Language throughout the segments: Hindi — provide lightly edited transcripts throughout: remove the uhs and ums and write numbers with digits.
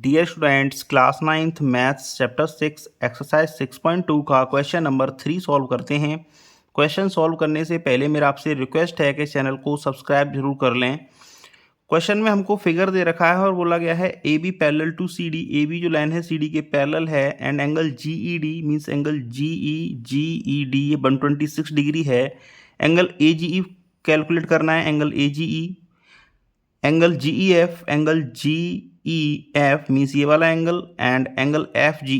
Dear students, class 9th maths chapter 6 exercise 6.2 का क्वेश्चन नंबर 3 सॉल्व करते हैं। क्वेश्चन सॉल्व करने से पहले मेरा आपसे रिक्वेस्ट है कि चैनल को सब्सक्राइब जरूर कर लें। क्वेश्चन में हमको फिगर दे रखा है और बोला गया है A B parallel to C D. A B जो लाइन है सी डी के पैरेलल है and angle G E D means angle G E D ये 126 डिग्री है। Angle A G E calculate करना है, angle A G E, angle G E F means ये वाला angle and angle F G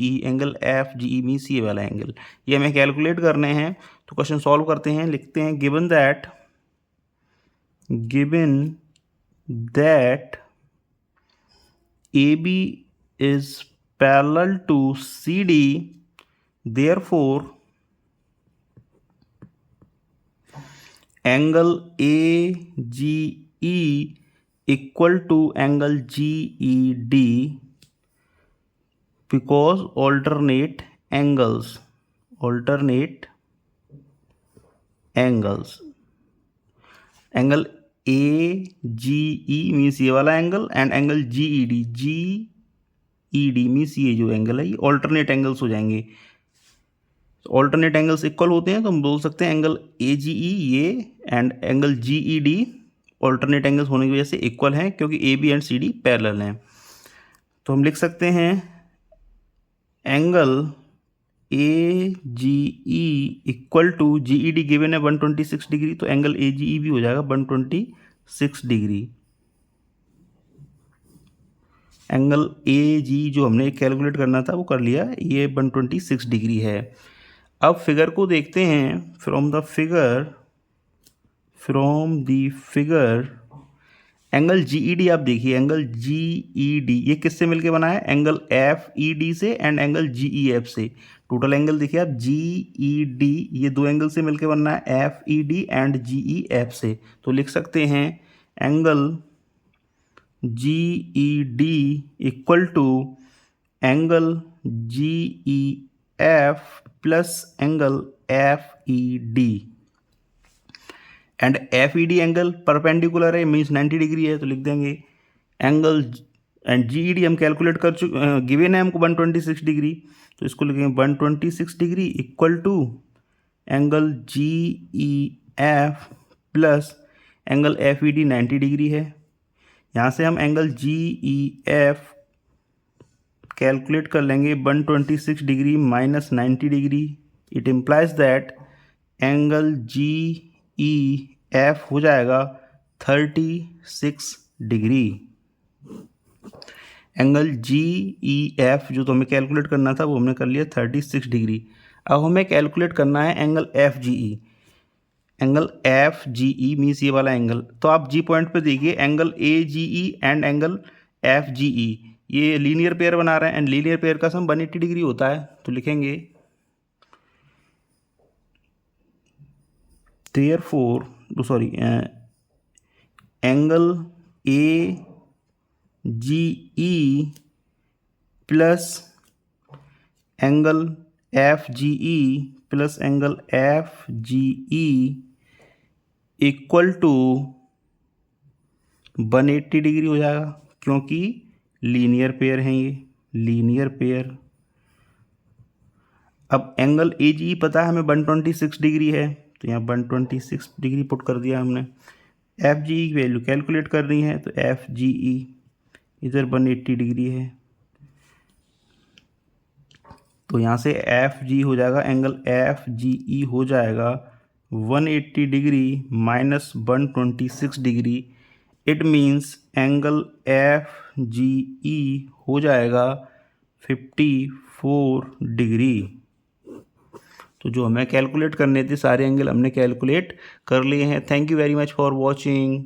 E means ये वाला एंगल। ये हमें कैलकुलेट करने हैं। तो क्वेश्चन सॉल्व करते हैं। लिखते हैं given that AB is parallel to CD, therefore angle AGE equal to angle GED because alternate angles angle AGE means ये वाला angle and angle GED means ये जो एंगल है ये ऑल्टरनेट एंगल्स हो जाएंगे। ऑल्टरनेट एंगल्स इक्वल होते हैं तो हम बोल सकते हैं एंगल AGE ये and angle GED alternate angles होने की वजह से इक्वल हैं क्योंकि AB एंड CD पैरेलल हैं। तो हम लिख सकते हैं angle AGE equal to GED given है 126 डिग्री, तो एंगल AGE भी हो जाएगा 126 डिग्री। एंगल AG जो हमने कैलकुलेट करना था वो कर लिया, ये 126 डिग्री है। अब फिगर को देखते हैं। From the figure angle GED आप देखिए, एंगल GED ये किससे मिलके बना है? एंगल FED से एंड एंगल GEF से। टोटल एंगल देखिए आप GED ये दो एंगल से मिलके बनना है FED एंड GEF से। तो लिख सकते हैं angle GED equal to angle GEF plus angle FED and FED angle perpendicular है मीन्स 90 डिग्री है, तो लिख देंगे एंगल एंड GED हम कैलकुलेट कर चुके, गिवन है हमको 126 डिग्री, तो इसको लिखेंगे 126 degree equal to angle GEF plus angle FED 90 degree है। यहाँ से हम एंगल GEF कैलकुलेट कर लेंगे 126 degree minus 90 degree. It implies that angle GEF हो जाएगा 36 डिग्री। एंगल GEF जो तो हमें कैलकुलेट करना था वो हमने कर लिया 36 डिग्री। अब हमें कैलकुलेट करना है angle FGE। Angle FGE means ये वाला एंगल, तो आप G पॉइंट पे देखिए angle AGE and angle FGE ये लीनियर पेयर बना रहे हैं एंड लीनियर पेयर का सम 180 डिग्री होता है। तो लिखेंगे angle AGE plus angle FGE plus angle FGE equal to 180 degree हो जाएगा क्योंकि लीनियर पेयर हैं ये लीनियर पेयर। अब एंगल AGE पता है हमें 126 डिग्री है, तो यहाँ 126 डिग्री पुट कर दिया हमने। FGE की वैल्यू कैलकुलेट कर रही है, तो FGE इधर 180 डिग्री है, तो यहाँ से FG हो जाएगा एंगल FGE हो जाएगा 180 degree minus 126 degree. It means angle FGE हो जाएगा 54 डिग्री। तो जो हमें कैलकुलेट करने थे सारे एंगल हमने कैलकुलेट कर लिए हैं। Thank you very much for watching.